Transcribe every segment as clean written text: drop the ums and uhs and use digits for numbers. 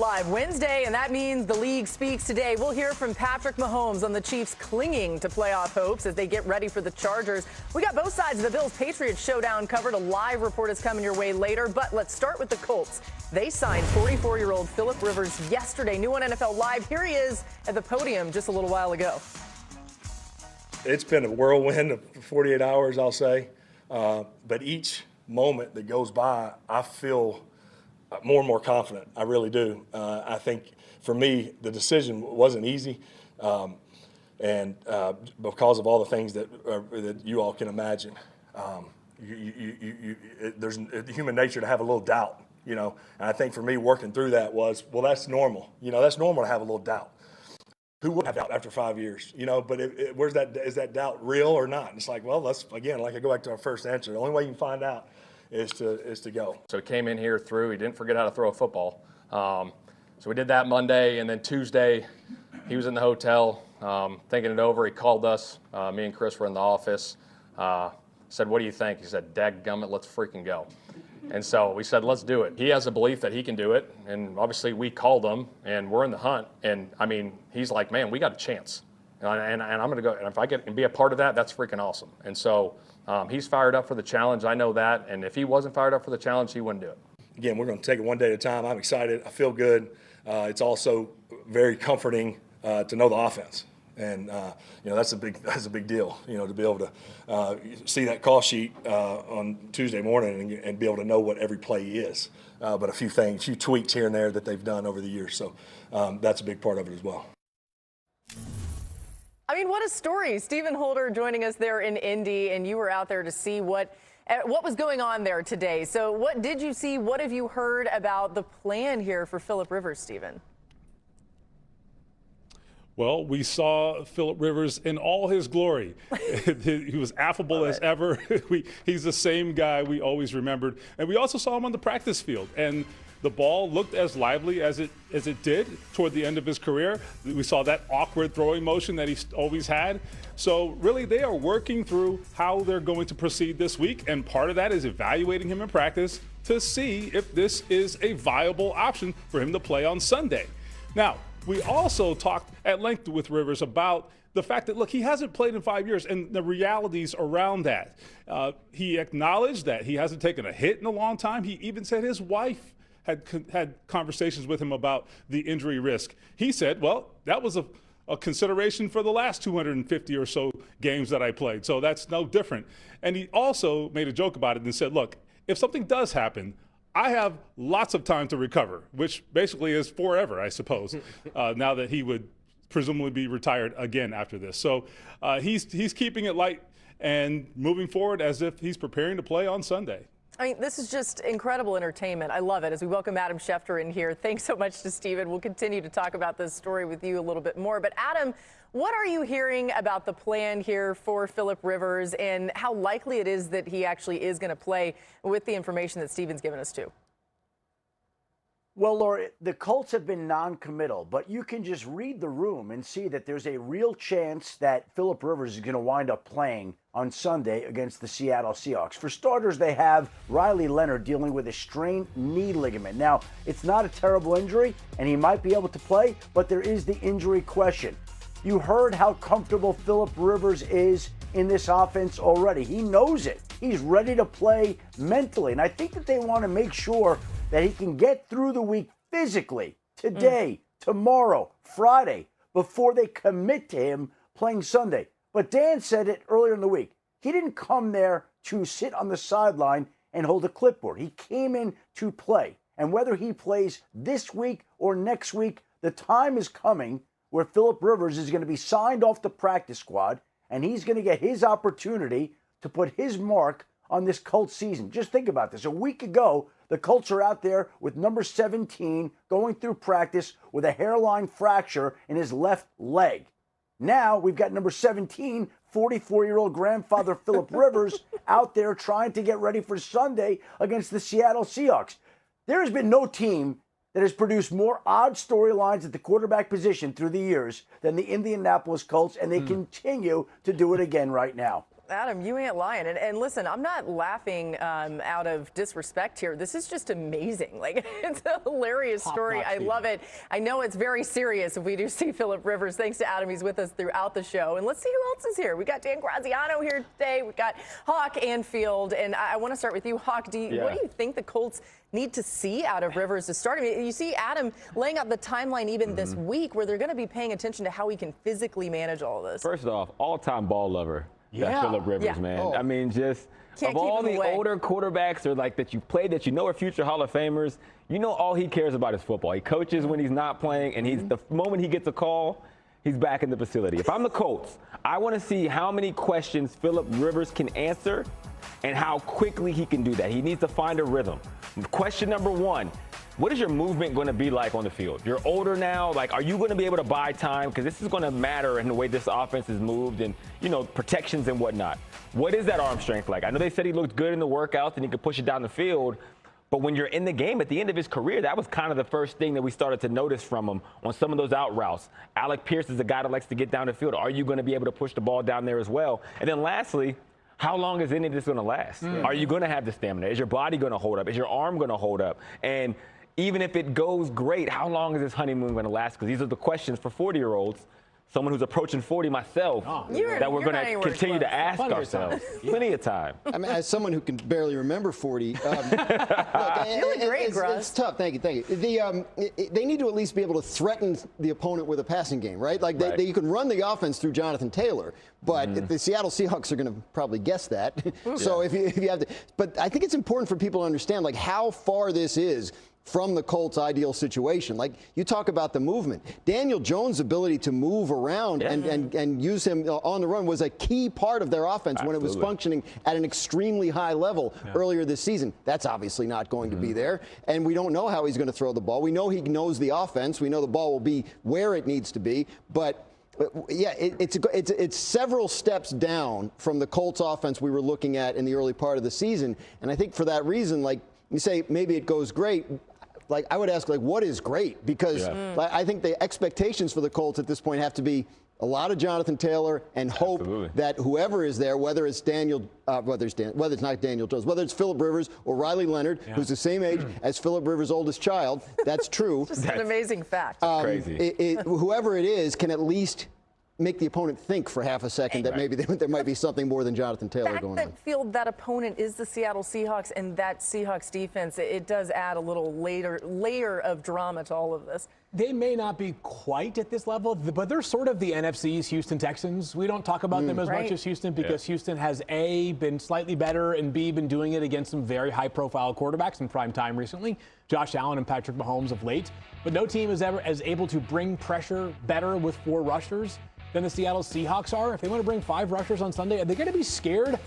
Live Wednesday, and that means the league speaks today. We'll hear from Patrick Mahomes on the Chiefs clinging to playoff hopes as they get ready for the Chargers. We got both sides of the Bills-Patriots showdown covered. A live report is coming your way later, but let's start with the Colts. They signed 44-year-old Philip Rivers yesterday. New on NFL Live. Here he is at the podium just a little while ago. It's been a whirlwind of 48 hours, I'll say. But each moment that goes by, I feel more and more confident. I really do. I think for me, the decision wasn't easy, and because of all the things that you all can imagine, there's human nature to have a little doubt, you know. And I think for me, working through that was, well, that's normal. You know, that's normal to have a little doubt. Who would have doubt after 5 years, you know? But where's that? Is that doubt real or not? And it's like, well, let's again, like I go back to our first answer. The only way you can find out is to go. So he came in here, he didn't forget how to throw a football. So we did that Monday, and then Tuesday, he was in the hotel thinking it over. He called us. Me and Chris were in the office. Said, "What do you think?" He said, "Dadgummit, let's freaking go." And so we said, let's do it. He has a belief that he can do it, and obviously we called him, and we're in the hunt. And, I mean, he's like, man, we got a chance. And I'm going to go, and if I can be a part of that, that's freaking awesome. And so he's fired up for the challenge. I know that. And if he wasn't fired up for the challenge, he wouldn't do it. Again, we're going to take it one day at a time. I'm excited. I feel good. It's also very comforting to know the offense. And you know, that's a big deal. You know, to be able to see that call sheet on Tuesday morning and be able to know what every play is. But a few tweaks here and there that they've done over the years. So that's a big part of it as well. I mean, what a story. Stephen Holder joining us there in Indy, and you were out there to see what was going on there today. So what did you see? What have you heard about the plan here for Philip Rivers, Stephen? Well, we saw Philip Rivers in all his glory. He was affable as ever. He's the same guy we always remembered. And we also saw him on the practice field. And the ball looked as lively as it did toward the end of his career. We saw that awkward throwing motion that he always had. So really, they are working through how they're going to proceed this week. And part of that is evaluating him in practice to see if this is a viable option for him to play on Sunday. Now, we also talked at length with Rivers about the fact that, look, he hasn't played in 5 years and the realities around that. He acknowledged that he hasn't taken a hit in a long time. He even said his wife had conversations with him about the injury risk. He said, well, that was a consideration for the last 250 or so games that I played, so that's no different. And he also made a joke about it and said, look, if something does happen, I have lots of time to recover, which basically is forever, I suppose, now that he would presumably be retired again after this. So he's keeping it light and moving forward as if he's preparing to play on Sunday. I mean, this is just incredible entertainment. I love it. As we welcome Adam Schefter in here, thanks so much to Stephen. We'll continue to talk about this story with you a little bit more. But Adam, what are you hearing about the plan here for Philip Rivers and how likely it is that he actually is going to play with the information that Stephen's given us too? Well, Laura, the Colts have been non-committal, but you can just read the room and see that there's a real chance that Philip Rivers is going to wind up playing on Sunday against the Seattle Seahawks. For starters, they have Riley Leonard dealing with a strained knee ligament. Now, it's not a terrible injury, and he might be able to play, but there is the injury question. You heard how comfortable Philip Rivers is in this offense already. He knows it. He's ready to play mentally, and I think that they want to make sure that he can get through the week physically today, tomorrow, Friday, before they commit to him playing Sunday. But Dan said it earlier in the week. He didn't come there to sit on the sideline and hold a clipboard. He came in to play. And whether he plays this week or next week, the time is coming where Philip Rivers is going to be signed off the practice squad, and he's going to get his opportunity to put his mark on this Colts season. Just think about this. A week ago, the Colts are out there with number 17 going through practice with a hairline fracture in his left leg. Now we've got number 17, 44-year-old grandfather Philip Rivers out there trying to get ready for Sunday against the Seattle Seahawks. There has been no team that has produced more odd storylines at the quarterback position through the years than the Indianapolis Colts, and they continue to do it again right now. Adam, you ain't lying. And listen, I'm not laughing out of disrespect here. This is just amazing. Like, it's a hilarious story. I love it. I know it's very serious if we do see Philip Rivers. Thanks to Adam. He's with us throughout the show. And let's see who else is here. We got Dan Graziano here today. We've got Hawk and Field. And I want to start with you, Hawk. What do you think the Colts need to see out of Rivers to start? I mean, you see Adam laying out the timeline even this week where they're going to be paying attention to how he can physically manage all of this. First off, all-time ball lover. That's Philip Rivers, man. Oh. I mean, just Can't of keep all him the away. older quarterbacks or like that you played that you know are future Hall of Famers, you know all he cares about is football. He coaches when he's not playing, and he's the moment he gets a call, he's back in the facility. If I'm the Colts, I want to see how many questions Philip Rivers can answer and how quickly he can do that. He needs to find a rhythm. Question number one, what is your movement going to be like on the field? You're older now. Like, are you going to be able to buy time? Because this is going to matter in the way this offense is moved and, you know, protections and whatnot. What is that arm strength like? I know they said he looked good in the workouts and he could push it down the field. But when you're in the game at the end of his career, that was kind of the first thing that we started to notice from him on some of those out routes. Alec Pierce is a guy that likes to get down the field. Are you going to be able to push the ball down there as well? And then lastly, how long is any of this going to last? Are you going to have the stamina? Is your body going to hold up? Is your arm going to hold up? And even if it goes great, how long is this honeymoon going to last? Because these are the questions for 40-year-olds, someone who's approaching 40 myself, that we're going to continue to ask ourselves. Plenty of time. I mean, as someone who can barely remember 40, look, it's tough. Thank you. They need to at least be able to threaten the opponent with a passing game, right? Like you can run the offense through Jonathan Taylor, but the Seattle Seahawks are going to probably guess that. So if you have to, but I think it's important for people to understand like how far this is from the Colts' ideal situation. Like, you talk about the movement. Daniel Jones' ability to move around and use him on the run was a key part of their offense when it was functioning at an extremely high level earlier this season. That's obviously not going to be there, and we don't know how he's going to throw the ball. We know he knows the offense. We know the ball will be where it needs to be, but yeah, it's several steps down from the Colts offense we were looking at in the early part of the season, and I think for that reason, like you say, maybe it goes great. Like, I would ask, like, what is great? Because I think the expectations for the Colts at this point have to be a lot of Jonathan Taylor and hope that whoever is there, whether it's whether it's not Daniel Jones, whether it's Philip Rivers or Riley Leonard, who's the same age as Philip Rivers' oldest child, that's true. Just an amazing fact. Crazy. Whoever it is can at least make the opponent think for half a second that maybe there might be something more than Jonathan Taylor going on. Field, that opponent is the Seattle Seahawks, and that Seahawks defense, it does add a little layer of drama to all of this. They may not be quite at this level, but they're sort of the NFC's Houston Texans. We don't talk about them as much as Houston because Houston has A, been slightly better, and B, been doing it against some very high-profile quarterbacks in prime time recently, Josh Allen and Patrick Mahomes of late. But no team is ever as able to bring pressure better with 4 rushers than the Seattle Seahawks are. If they want to bring 5 rushers on Sunday, are they going to be scared?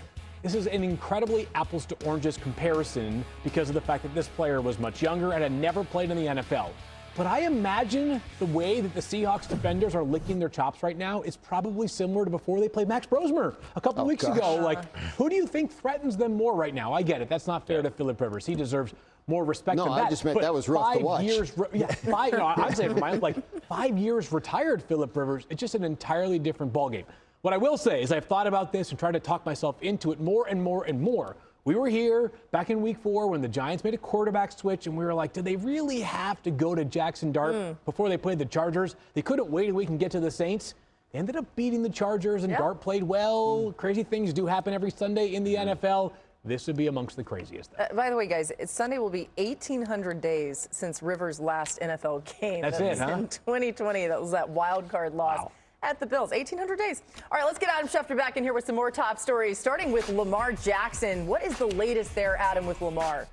This is an incredibly apples to oranges comparison because of the fact that this player was much younger and had never played in the NFL. But I imagine the way that the Seahawks defenders are licking their chops right now is probably similar to before they played Max Brosmer a couple weeks ago. Like, who do you think threatens them more right now? I get it. That's not fair to Philip Rivers. He deserves more respect than that. No, I just meant that was rough to watch. 5 years, I'd say for mine, like 5 years retired Philip Rivers. It's just an entirely different ballgame. What I will say is I've thought about this and tried to talk myself into it more and more and more. We were here back in week 4 when the Giants made a quarterback switch, and we were like, did they really have to go to Jackson Dart before they played the Chargers? They couldn't wait a week and get to the Saints. They ended up beating the Chargers, and Dart played well. Crazy things do happen every Sunday in the NFL. This would be amongst the craziest. By the way, guys, Sunday will be 1,800 days since Rivers' last NFL game. That's it, huh? In 2020, that was that wild card loss at the Bills. 1,800 days. All right, let's get Adam Schefter back in here with some more top stories, starting with Lamar Jackson. What is the latest there, Adam, with Lamar?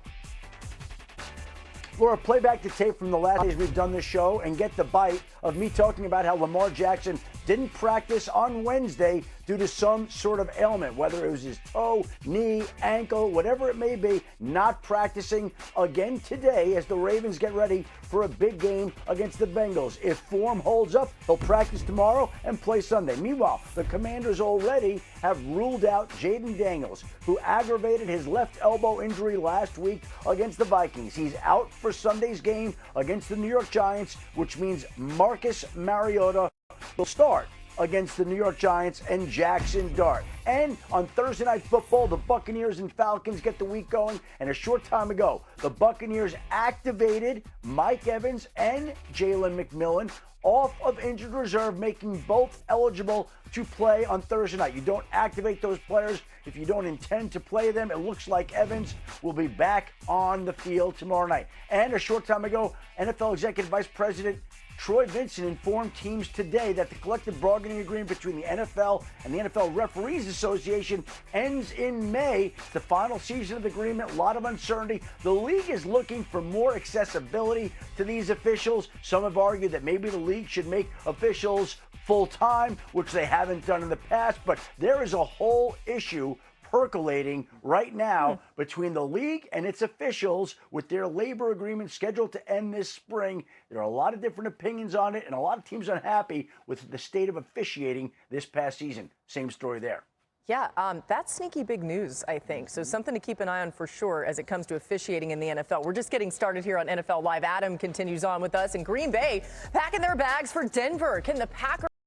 Laura, play back the tape from the last days we've done this show and get the bite of me talking about how Lamar Jackson didn't practice on Wednesday due to some sort of ailment, whether it was his toe, knee, ankle, whatever it may be, not practicing again today as the Ravens get ready for a big game against the Bengals. If form holds up, he'll practice tomorrow and play Sunday. Meanwhile, the Commanders already have ruled out Jaden Daniels, who aggravated his left elbow injury last week against the Vikings. He's out for Sunday's game against the New York Giants, which means Marcus Mariota will start. against the New York Giants and Jackson Dart. And on Thursday Night Football, the Buccaneers and Falcons get the week going. And a short time ago, the Buccaneers activated Mike Evans and Jalen McMillan off of injured reserve, making both eligible to play on Thursday night. You don't activate those players if you don't intend to play them. It looks like Evans will be back on the field tomorrow night. And a short time ago, NFL Executive Vice President Troy Vincent informed teams today that the collective bargaining agreement between the NFL and the NFL Referees Association ends in May. It's the final season of the agreement, a lot of uncertainty. The league is looking for more accessibility to these officials. Some have argued that maybe the league should make officials full-time, which they haven't done in the past, but there is a whole issue percolating right now between the league and its officials with their labor agreement scheduled to end this spring. There are a lot of different opinions on it, and a lot of teams unhappy with the state of officiating this past season. Same story there. Yeah, that's sneaky big news, I think. So something to keep an eye on for sure as it comes to officiating in the NFL. We're just getting started here on NFL Live. Adam continues on with us in Green Bay, packing their bags for Denver. Can the Packers